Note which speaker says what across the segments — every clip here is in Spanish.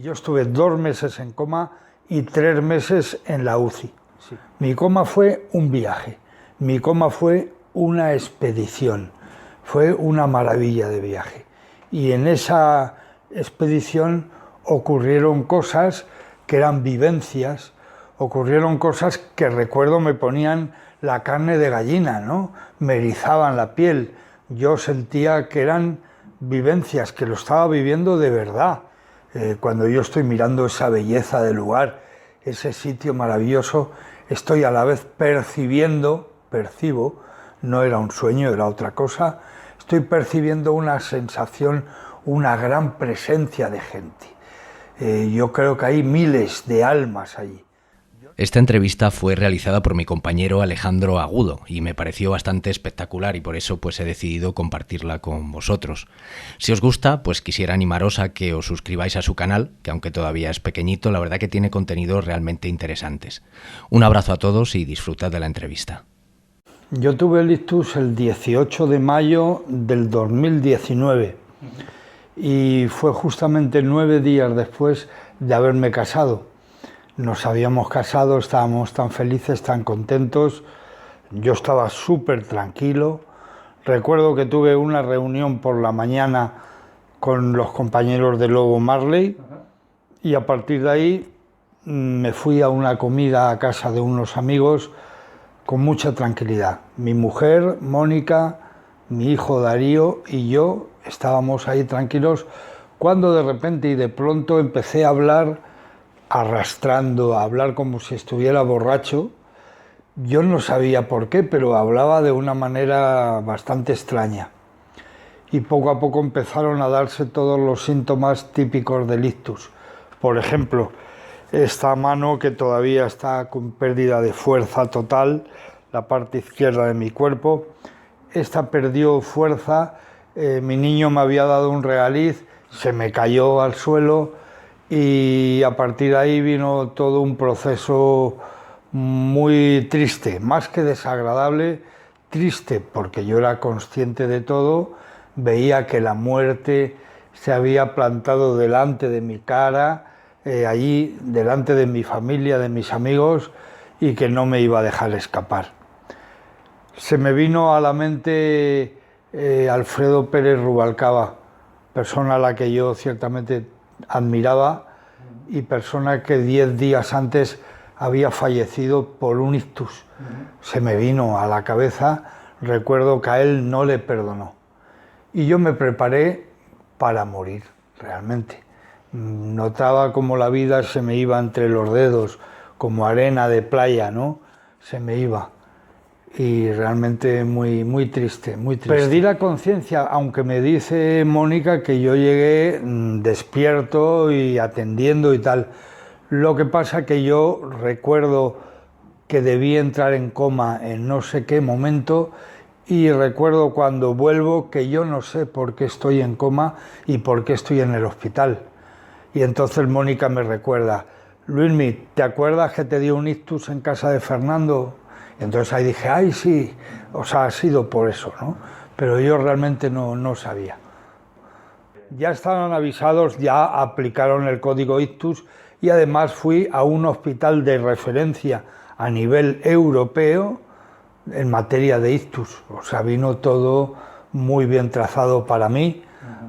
Speaker 1: Yo estuve 2 meses en coma y 3 meses en la UCI. Sí. Mi coma fue un viaje, mi coma fue una expedición, fue una maravilla de viaje. Y en esa expedición ocurrieron cosas que eran vivencias, ocurrieron cosas que recuerdo me ponían la carne de gallina, ¿no? Me erizaban la piel, yo sentía que eran vivencias, que lo estaba viviendo de verdad. Cuando yo estoy mirando esa belleza del lugar, ese sitio maravilloso, estoy a la vez percibo, no era un sueño, era otra cosa, estoy percibiendo una sensación, una gran presencia de gente. Yo creo que hay miles de almas allí.
Speaker 2: Esta entrevista fue realizada por mi compañero Alejandro Agudo y me pareció bastante espectacular y por eso pues he decidido compartirla con vosotros. Si os gusta, pues quisiera animaros a que os suscribáis a su canal, que aunque todavía es pequeñito, la verdad que tiene contenidos realmente interesantes. Un abrazo a todos y disfrutad de la entrevista.
Speaker 1: Yo tuve el ictus el 18 de mayo del 2019 y fue justamente 9 días después de haberme casado. Nos habíamos casado, estábamos tan felices, tan contentos, yo estaba súper tranquilo. Recuerdo que tuve una reunión por la mañana con los compañeros de Lobo Marley y a partir de ahí me fui a una comida a casa de unos amigos con mucha tranquilidad. Mi mujer, Mónica, mi hijo Darío y yo estábamos ahí tranquilos cuando de repente y de pronto empecé a hablar arrastrando, a hablar como si estuviera borracho. Yo no sabía por qué, pero hablaba de una manera bastante extraña. Y poco a poco empezaron a darse todos los síntomas típicos del ictus. Por ejemplo, esta mano que todavía está con pérdida de fuerza total, la parte izquierda de mi cuerpo, esta perdió fuerza, mi niño me había dado un regaliz, se me cayó al suelo, y a partir de ahí vino todo un proceso muy triste, más que desagradable, triste, porque yo era consciente de todo, veía que la muerte se había plantado delante de mi cara, allí delante de mi familia, de mis amigos, y que no me iba a dejar escapar. Se me vino a la mente Alfredo Pérez Rubalcaba, persona a la que yo ciertamente admiraba y persona que 10 días antes había fallecido por un ictus. Se me vino a la cabeza, recuerdo que a él no le perdonó. Y yo me preparé para morir, realmente. Notaba como la vida se me iba entre los dedos, como arena de playa, ¿no? Se me iba. Y realmente muy, muy triste, muy triste. Perdí la conciencia, aunque me dice Mónica que yo llegué despierto y atendiendo y tal. Lo que pasa que yo recuerdo que debí entrar en coma en no sé qué momento y recuerdo cuando vuelvo que yo no sé por qué estoy en coma y por qué estoy en el hospital. Y entonces Mónica me recuerda, Luismi, ¿te acuerdas que te dio un ictus en casa de Fernando? Entonces ahí dije, ay sí, o sea, ha sido por eso, ¿no? Pero yo realmente no sabía. Ya estaban avisados, ya aplicaron el código ictus y además fui a un hospital de referencia a nivel europeo en materia de ictus. O sea, vino todo muy bien trazado para mí.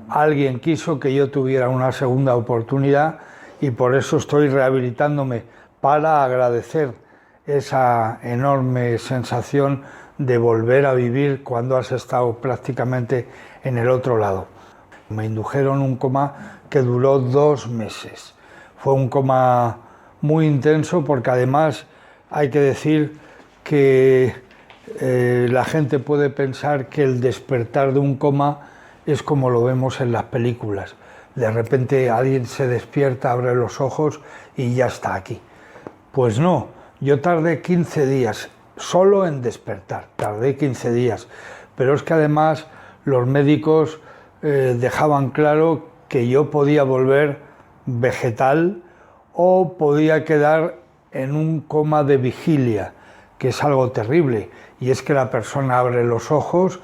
Speaker 1: Alguien quiso que yo tuviera una segunda oportunidad y por eso estoy rehabilitándome para agradecer esa enorme sensación de volver a vivir cuando has estado prácticamente en el otro lado. Me indujeron un coma que duró 2 meses. Fue un coma muy intenso porque además hay que decir que la gente puede pensar que el despertar de un coma es como lo vemos en las películas. De repente alguien se despierta, abre los ojos y ya está aquí. Pues no. Yo tardé 15 días solo en despertar, tardé 15 días, pero es que además los médicos dejaban claro que yo podía volver vegetal o podía quedar en un coma de vigilia, que es algo terrible, y es que la persona abre los ojos,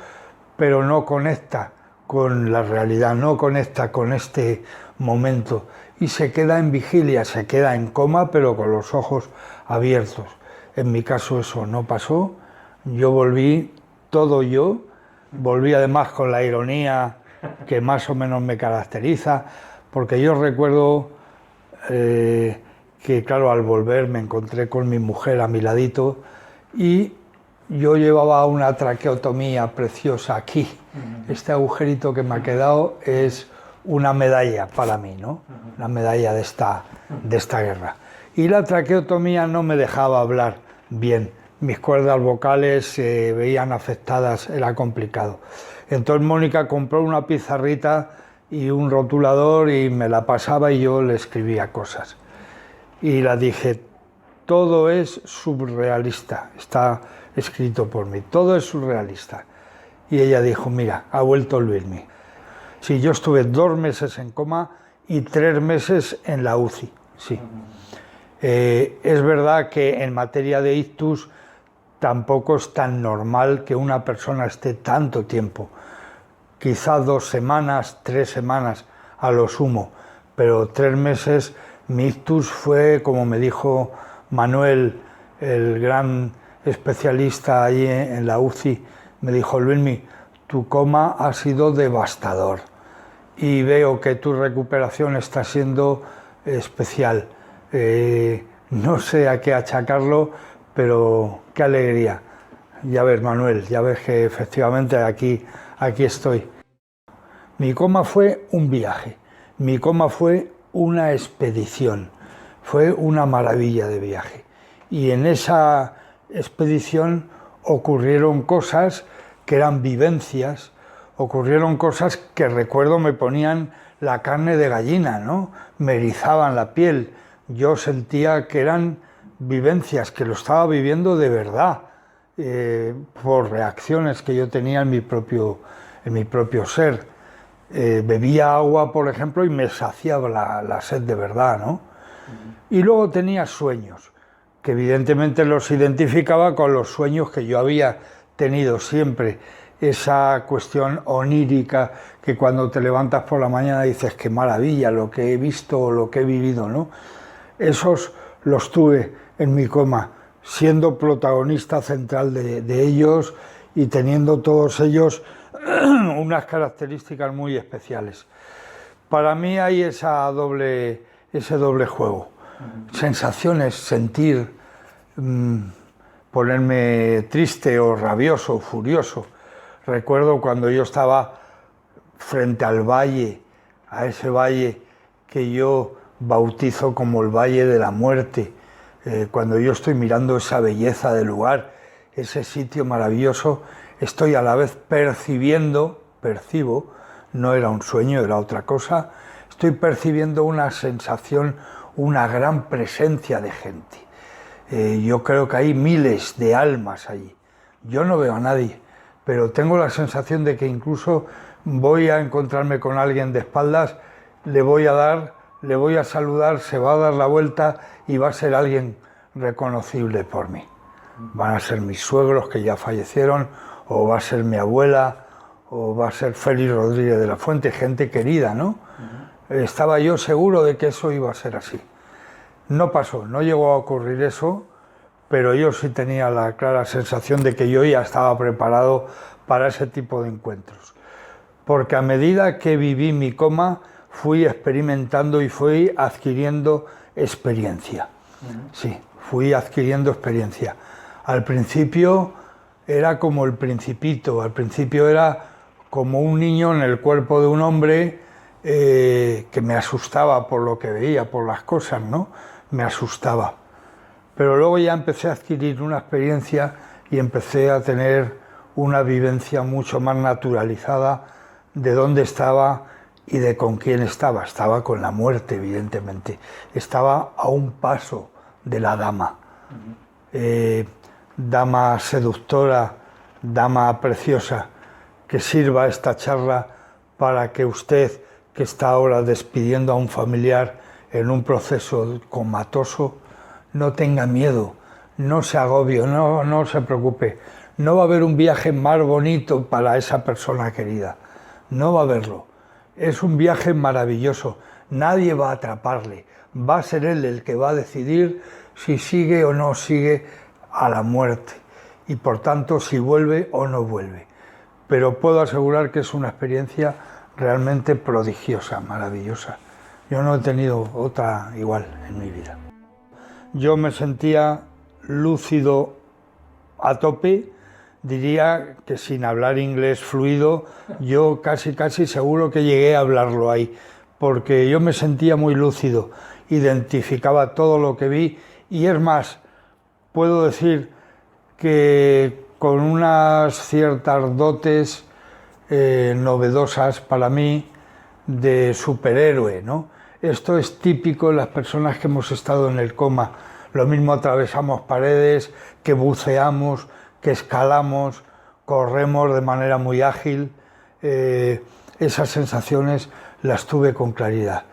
Speaker 1: pero no conecta con la realidad, no conecta con este momento, y se queda en vigilia, se queda en coma, pero con los ojos abiertos. En mi caso eso no pasó, yo volví todo yo, volví además con la ironía que más o menos me caracteriza, porque yo recuerdo que, claro, al volver me encontré con mi mujer a mi ladito y yo llevaba una traqueotomía preciosa aquí. Este agujerito que me ha quedado es una medalla para mí, ¿no? La medalla de esta guerra. Y la traqueotomía no me dejaba hablar bien. Mis cuerdas vocales se veían afectadas, era complicado. Entonces Mónica compró una pizarrita y un rotulador y me la pasaba y yo le escribía cosas. Y la dije, todo es surrealista, está escrito por mí, todo es surrealista. Y ella dijo, mira, ha vuelto Luismi. Sí, yo estuve 2 meses en coma y 3 meses en la UCI, sí. Es verdad que en materia de ictus tampoco es tan normal que una persona esté tanto tiempo. Quizá 2 semanas, 3 semanas a lo sumo, pero 3 meses. Mi ictus fue, como me dijo Manuel, el gran especialista allí en la UCI, me dijo, Luismi, tu coma ha sido devastador y veo que tu recuperación está siendo especial. No sé a qué achacarlo, pero qué alegría. Ya ves, Manuel, ya ves que efectivamente aquí estoy. Mi coma fue un viaje, mi coma fue una expedición, fue una maravilla de viaje. Y en esa expedición ocurrieron cosas que eran vivencias, ocurrieron cosas que recuerdo me ponían la carne de gallina, ¿no? Me erizaban la piel. Yo sentía que eran vivencias, que lo estaba viviendo de verdad, por reacciones que yo tenía en mi propio ser. Bebía agua, por ejemplo, y me saciaba la sed de verdad, ¿no? Y luego tenía sueños, que evidentemente los identificaba con los sueños que yo había tenido siempre. Esa cuestión onírica que cuando te levantas por la mañana dices, qué maravilla lo que he visto o lo que he vivido, ¿no? Esos los tuve en mi coma, siendo protagonista central de ellos y teniendo todos ellos unas características muy especiales. Para mí hay ese doble juego. Sensaciones, sentir, ponerme triste o rabioso o furioso. Recuerdo cuando yo estaba frente al valle, a ese valle que yo bautizo como el Valle de la Muerte, cuando yo estoy mirando esa belleza del lugar, ese sitio maravilloso, estoy a la vez percibo, no era un sueño, era otra cosa, estoy percibiendo una sensación, una gran presencia de gente. Yo creo que hay miles de almas allí. Yo no veo a nadie, pero tengo la sensación de que incluso voy a encontrarme con alguien de espaldas, le voy a saludar, se va a dar la vuelta y va a ser alguien reconocible por mí. Van a ser mis suegros que ya fallecieron, o va a ser mi abuela, o va a ser Félix Rodríguez de la Fuente, gente querida, ¿no? Estaba yo seguro de que eso iba a ser así. No pasó, no llegó a ocurrir eso, pero yo sí tenía la clara sensación de que yo ya estaba preparado para ese tipo de encuentros. Porque a medida que viví mi coma, fui experimentando y fui adquiriendo experiencia. Sí, fui adquiriendo experiencia. Al principio era como el Principito, al principio era como un niño en el cuerpo de un hombre que me asustaba por lo que veía, por las cosas, ¿no? Me asustaba. Pero luego ya empecé a adquirir una experiencia y empecé a tener una vivencia mucho más naturalizada de dónde estaba y de con quién estaba. Estaba con la muerte, evidentemente. Estaba a un paso de la dama. Dama seductora, dama preciosa, que sirva esta charla para que usted, que está ahora despidiendo a un familiar en un proceso comatoso, no tenga miedo, no se agobie, no se preocupe. No va a haber un viaje más bonito para esa persona querida, no va a haberlo. Es un viaje maravilloso. nadie va a atraparle, va a ser él el que va a decidir si sigue o no sigue a la muerte y por tanto si vuelve o no vuelve. Pero puedo asegurar que es una experiencia realmente prodigiosa, maravillosa. Yo no he tenido otra igual en mi vida. Yo me sentía lúcido a tope, diría que sin hablar inglés fluido, yo casi seguro que llegué a hablarlo ahí, porque yo me sentía muy lúcido, identificaba todo lo que vi y es más, puedo decir que con unas ciertas dotes novedosas para mí de superhéroe, ¿no? Esto es típico en las personas que hemos estado en el coma. Lo mismo atravesamos paredes, que buceamos, que escalamos, corremos de manera muy ágil. Esas sensaciones las tuve con claridad.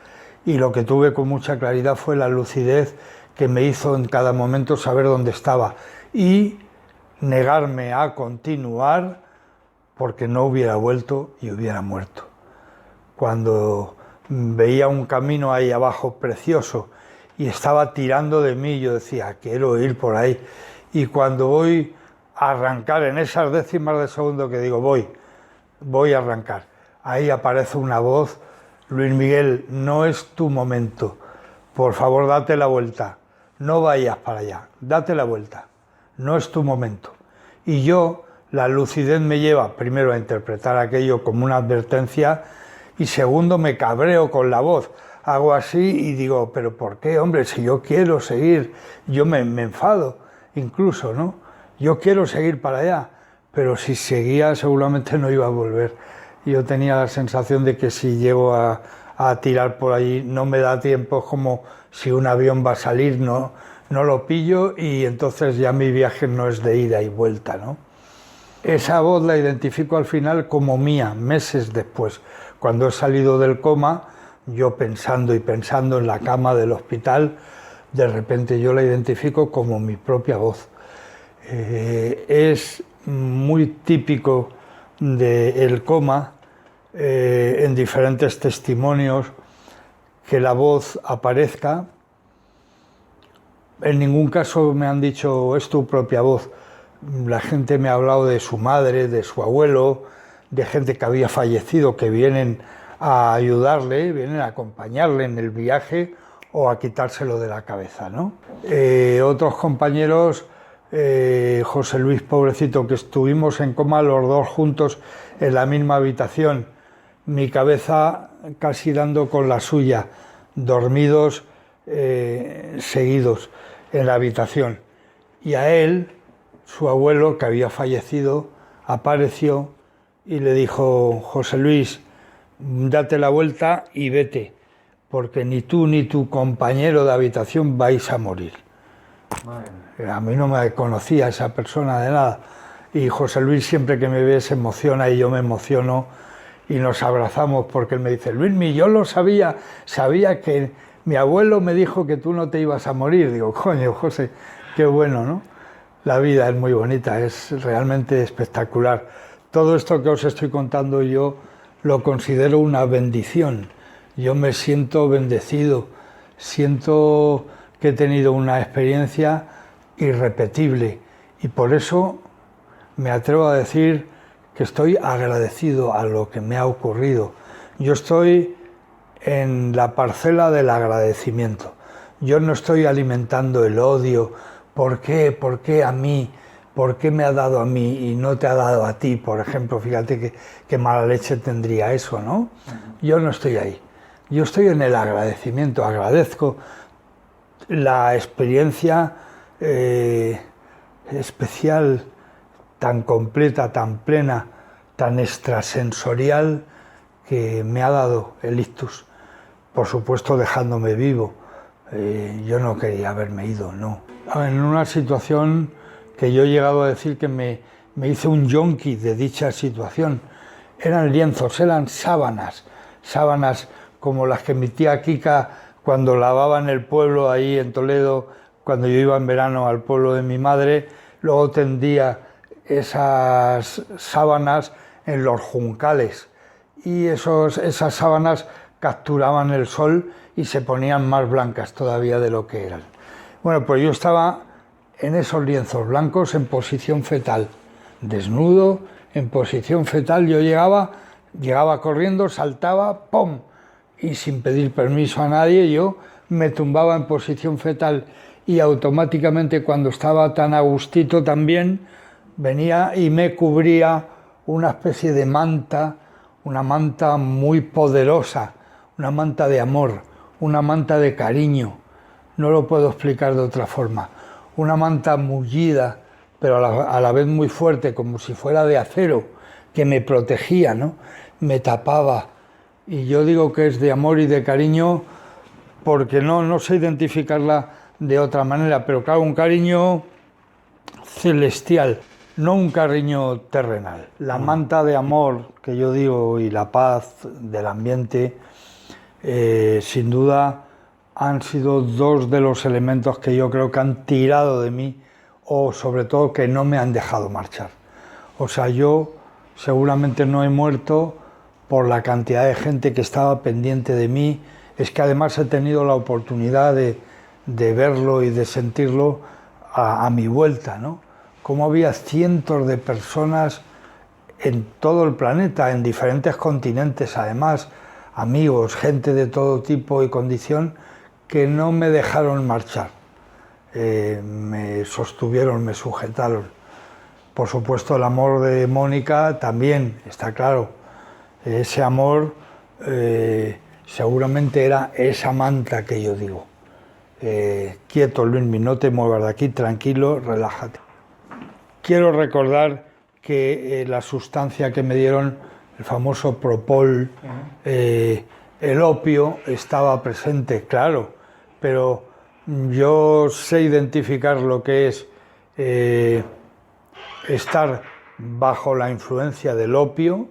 Speaker 1: Y lo que tuve con mucha claridad fue la lucidez que me hizo en cada momento saber dónde estaba y negarme a continuar porque no hubiera vuelto y hubiera muerto. Cuando veía un camino ahí abajo precioso y estaba tirando de mí, yo decía, quiero ir por ahí. Y cuando voy a arrancar, en esas décimas de segundo que digo, voy a arrancar, ahí aparece una voz, Luis Miguel, no es tu momento, por favor date la vuelta, no vayas para allá, date la vuelta, no es tu momento. Y yo, la lucidez me lleva primero a interpretar aquello como una advertencia y segundo me cabreo con la voz. Hago así y digo, pero ¿por qué, hombre? Si yo quiero seguir, yo me enfado incluso, ¿no? Yo quiero seguir para allá, pero si seguía seguramente no iba a volver. Yo tenía la sensación de que si llego a tirar por allí no me da tiempo, es como si un avión va a salir, no lo pillo y entonces ya mi viaje no es de ida y vuelta, ¿no? Esa voz la identifico al final como mía, meses después. Cuando he salido del coma, yo pensando en la cama del hospital, de repente yo la identifico como mi propia voz. Es muy típico del coma, en diferentes testimonios, que la voz aparezca. En ningún caso me han dicho, es tu propia voz. La gente me ha hablado de su madre, de su abuelo, de gente que había fallecido, que vienen a ayudarle, vienen a acompañarle en el viaje o a quitárselo de la cabeza, ¿no? Otros compañeros, José Luis, pobrecito, que estuvimos en coma los dos juntos en la misma habitación, mi cabeza casi dando con la suya, dormidos seguidos en la habitación. Y a él, su abuelo, que había fallecido, apareció y le dijo, José Luis, date la vuelta y vete, porque ni tú ni tu compañero de habitación vais a morir. Madre. A mí no me conocía esa persona de nada. Y José Luis siempre que me ve se emociona y yo me emociono y nos abrazamos porque él me dice, Luismi, yo lo sabía que mi abuelo me dijo que tú no te ibas a morir. Digo, coño, José, qué bueno, ¿no? La vida es muy bonita, es realmente espectacular. Todo esto que os estoy contando yo lo considero una bendición. Yo me siento bendecido, siento que he tenido una experiencia irrepetible y por eso me atrevo a decir que estoy agradecido a lo que me ha ocurrido. Yo estoy en la parcela del agradecimiento. Yo no estoy alimentando el odio. ¿Por qué? ¿Por qué a mí? ¿Por qué me ha dado a mí y no te ha dado a ti? Por ejemplo, fíjate qué mala leche tendría eso, ¿no? Yo no estoy ahí. Yo estoy en el agradecimiento. Agradezco la experiencia especial, tan completa, tan plena, tan extrasensorial que me ha dado el ictus. Por supuesto dejándome vivo. Yo no quería haberme ido, no. En una situación que yo he llegado a decir que me hice un yonki de dicha situación. Eran lienzos, eran sábanas como las que mi tía Kika cuando lavaba en el pueblo ahí en Toledo, cuando yo iba en verano al pueblo de mi madre, luego tendía esas sábanas en los juncales y esas sábanas capturaban el sol y se ponían más blancas todavía de lo que eran. Bueno, pues yo estaba en esos lienzos blancos en posición fetal, desnudo, en posición fetal. Yo llegaba corriendo, saltaba, ¡pum! Y sin pedir permiso a nadie, yo me tumbaba en posición fetal y automáticamente, cuando estaba tan a gustito también, venía y me cubría una especie de manta, una manta muy poderosa, una manta de amor, una manta de cariño, no lo puedo explicar de otra forma, una manta mullida, pero a la vez muy fuerte, como si fuera de acero, que me protegía, ¿no? Me tapaba. Y yo digo que es de amor y de cariño porque no sé identificarla de otra manera, pero claro, un cariño celestial, no un cariño terrenal. La manta de amor que yo digo y la paz del ambiente, sin duda han sido dos de los elementos que yo creo que han tirado de mí, o sobre todo que no me han dejado marchar. O sea, yo seguramente no he muerto por la cantidad de gente que estaba pendiente de mí. Es que además he tenido la oportunidad de verlo y de sentirlo a mi vuelta, ¿no? Cómo había cientos de personas en todo el planeta, en diferentes continentes, además, amigos, gente de todo tipo y condición, que no me dejaron marchar. Me sostuvieron, me sujetaron. Por supuesto, el amor de Mónica también, está claro. Ese amor seguramente era esa manta que yo digo. Quieto, Luismi, no te muevas de aquí, tranquilo, relájate. Quiero recordar que la sustancia que me dieron, el famoso Propol, el opio, estaba presente, claro, pero yo sé identificar lo que es estar bajo la influencia del opio,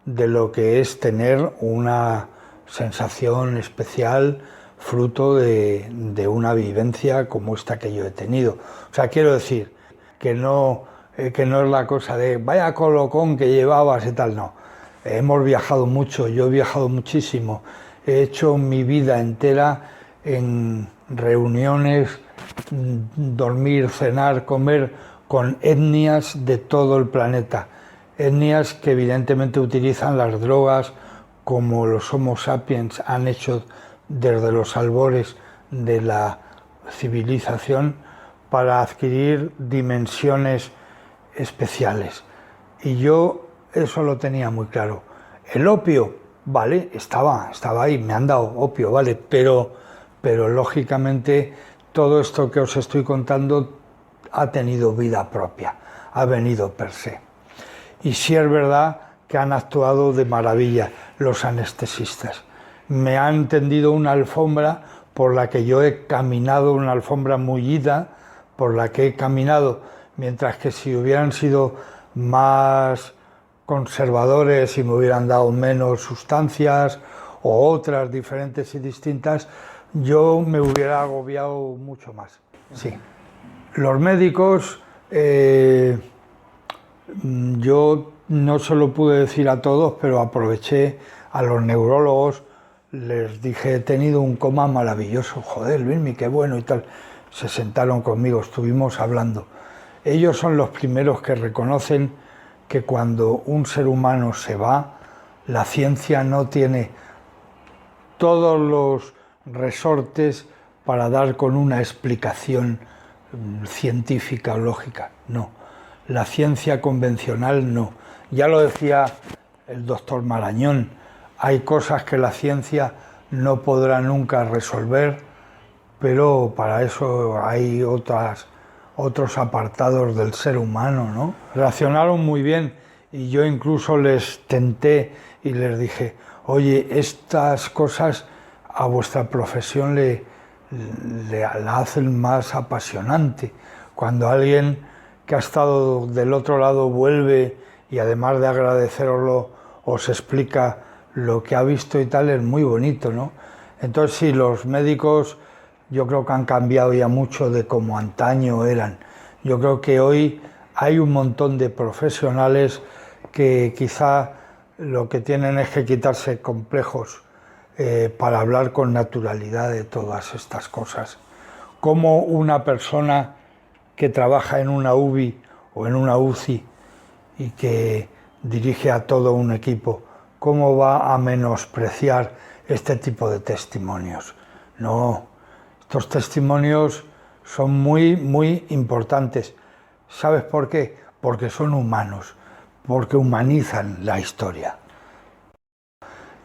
Speaker 1: de lo que es tener una sensación especial fruto de una vivencia como esta que yo he tenido. O sea, quiero decir que no es la cosa de vaya colocón que llevabas y tal, no. Hemos viajado mucho, yo he viajado muchísimo, he hecho mi vida entera en reuniones, dormir, cenar, comer con etnias de todo el planeta. Etnias que evidentemente utilizan las drogas como los Homo sapiens han hecho desde los albores de la civilización para adquirir dimensiones especiales. Y yo eso lo tenía muy claro. El opio, vale, estaba ahí, me han dado opio, vale, pero lógicamente todo esto que os estoy contando ha tenido vida propia, ha venido per se. Y sí es verdad que han actuado de maravilla los anestesistas. Me han tendido una alfombra por la que yo he caminado, una alfombra mullida, por la que he caminado, mientras que si hubieran sido más conservadores y me hubieran dado menos sustancias o otras diferentes y distintas, yo me hubiera agobiado mucho más. Sí. Los médicos, yo no se lo pude decir a todos, pero aproveché a los neurólogos, les dije, he tenido un coma maravilloso, joder, Luismi, qué bueno y tal. Se sentaron conmigo, estuvimos hablando. Ellos son los primeros que reconocen que cuando un ser humano se va, la ciencia no tiene todos los resortes para dar con una explicación científica o lógica, no. La ciencia convencional no. Ya lo decía el doctor Marañón, hay cosas que la ciencia no podrá nunca resolver, pero para eso hay otros apartados del ser humano, ¿no? Reaccionaron muy bien y yo incluso les tenté y les dije, oye, estas cosas a vuestra profesión la hacen más apasionante. Cuando alguien que ha estado del otro lado vuelve y además de agradeceroslo os explica lo que ha visto y tal, es muy bonito, ¿no? Entonces sí, los médicos yo creo que han cambiado ya mucho de como antaño eran. Yo creo que hoy hay un montón de profesionales que quizá lo que tienen es que quitarse complejos para hablar con naturalidad de todas estas cosas. Cómo una persona que trabaja en una UBI o en una UCI y que dirige a todo un equipo, cómo va a menospreciar este tipo de testimonios. No, estos testimonios son muy, muy importantes. ¿Sabes por qué? Porque son humanos, porque humanizan la historia.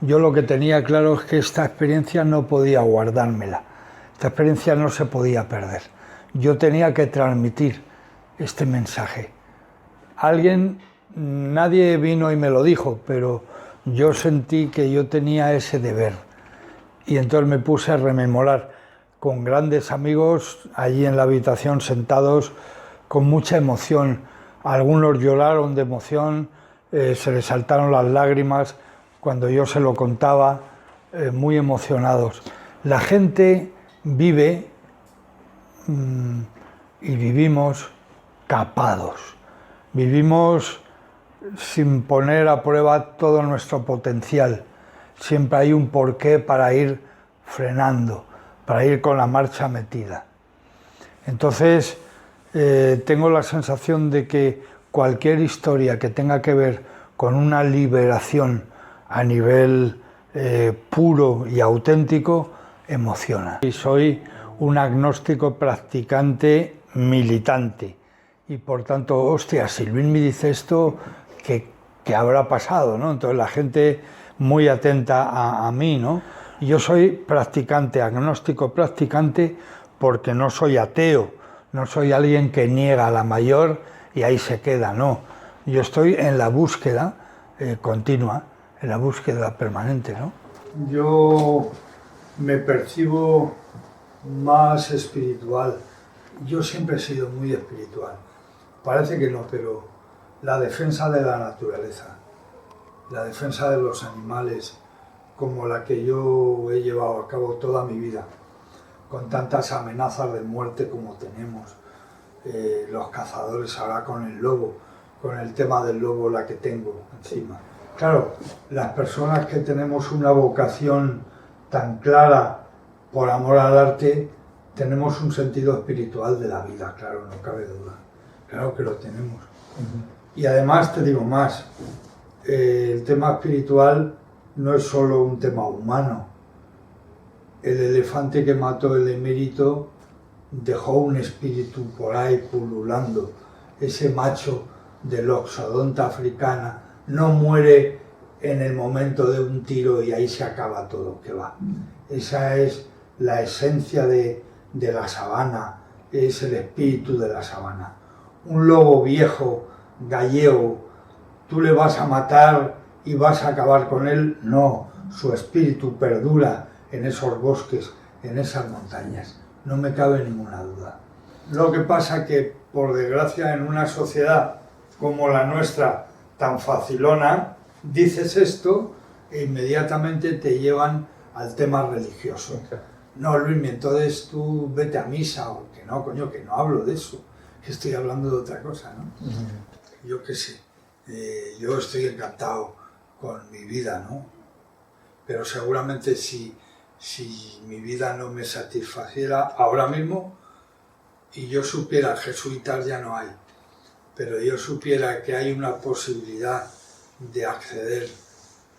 Speaker 1: Yo lo que tenía claro es que esta experiencia no podía guardármela, esta experiencia no se podía perder. Yo tenía que transmitir este mensaje. Nadie vino y me lo dijo, pero yo sentí que yo tenía ese deber. Y entonces me puse a rememorar con grandes amigos allí en la habitación sentados con mucha emoción. Algunos lloraron de emoción, se les saltaron las lágrimas cuando yo se lo contaba, muy emocionados. La gente vive y vivimos capados, vivimos sin poner a prueba todo nuestro potencial. Siempre hay un porqué para ir frenando, para ir con la marcha metida. Entonces, tengo la sensación de que cualquier historia que tenga que ver con una liberación a nivel puro y auténtico, emociona. Y soy un agnóstico practicante militante. Y por tanto, hostia, si Luis me dice esto, ¿qué habrá pasado, ¿no? Entonces la gente muy atenta a mí, ¿no? Yo soy practicante, agnóstico practicante, porque no soy ateo, no soy alguien que niega la mayor y ahí se queda, no. Yo estoy en la búsqueda continua, en la búsqueda permanente, ¿no? Yo me percibo más espiritual. Yo siempre he sido muy espiritual. Parece que no, pero la defensa de la naturaleza, la defensa de los animales, como la que yo he llevado a cabo toda mi vida, con tantas amenazas de muerte como tenemos, los cazadores ahora con el lobo, con el tema del lobo la que tengo encima. Claro, las personas que tenemos una vocación tan clara por amor al arte, tenemos un sentido espiritual de la vida, claro, no cabe duda, claro que lo tenemos. Y además te digo más, el tema espiritual no es solo un tema humano. El elefante que mató el emérito dejó un espíritu por ahí pululando. Ese macho de Loxodonta africana no muere en el momento de un tiro y ahí se acaba todo, que va. Esa es la esencia de la sabana, es el espíritu de la sabana. Un lobo viejo, gallego, ¿tú le vas a matar y vas a acabar con él? No, su espíritu perdura en esos bosques, en esas montañas, no me cabe ninguna duda. Lo que pasa que, por desgracia, en una sociedad como la nuestra, tan facilona, dices esto e inmediatamente te llevan al tema religioso. No, Luis, entonces tú vete a misa, o que no, coño, que no hablo de eso, que estoy hablando de otra cosa, ¿no? Yo qué sé, yo estoy encantado con mi vida, ¿no? Pero seguramente si mi vida no me satisfaciera ahora mismo y yo supiera, jesuitas ya no hay, pero yo supiera que hay una posibilidad de acceder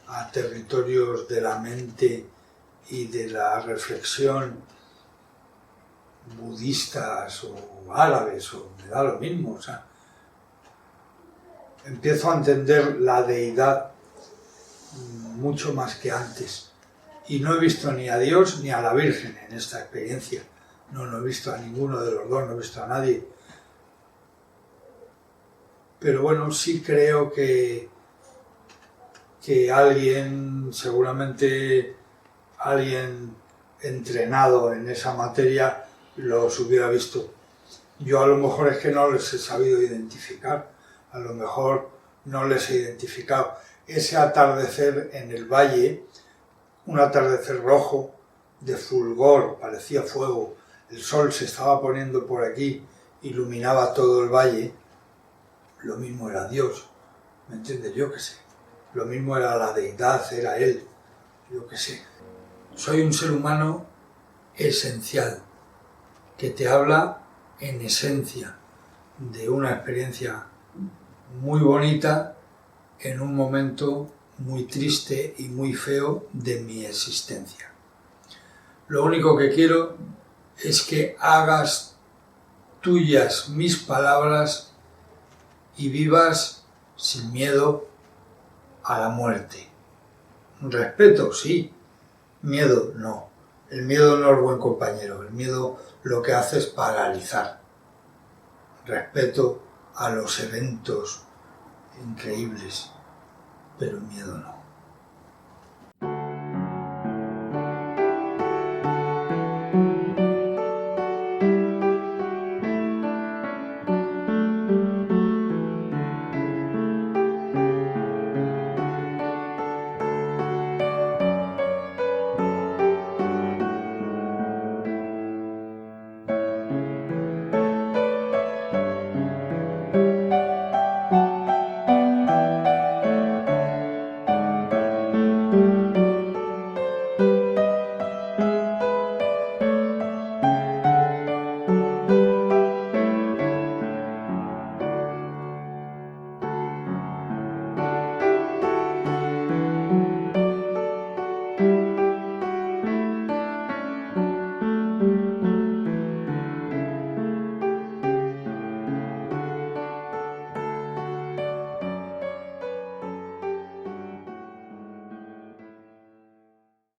Speaker 1: a territorios de la mente y de la reflexión budistas o árabes, o me da lo mismo, o sea, empiezo a entender la deidad mucho más que antes. Y no he visto ni a Dios ni a la Virgen en esta experiencia. No he visto a ninguno de los dos, no he visto a nadie. Pero bueno, sí creo que alguien, seguramente alguien entrenado en esa materia, los hubiera visto. Yo a lo mejor es que no les he sabido identificar, a lo mejor no les he identificado. Ese atardecer en el valle, un atardecer rojo, de fulgor, parecía fuego, el sol se estaba poniendo por aquí, iluminaba todo el valle, lo mismo era Dios, ¿me entiendes? Yo qué sé, lo mismo era la deidad, era Él, yo qué sé. Soy un ser humano esencial, que te habla en esencia de una experiencia muy bonita en un momento muy triste y muy feo de mi existencia. Lo único que quiero es que hagas tuyas mis palabras y vivas sin miedo a la muerte. Respeto, sí. Miedo, no. El miedo no es buen compañero. El miedo lo que hace es paralizar. Respeto a los eventos increíbles, pero miedo no.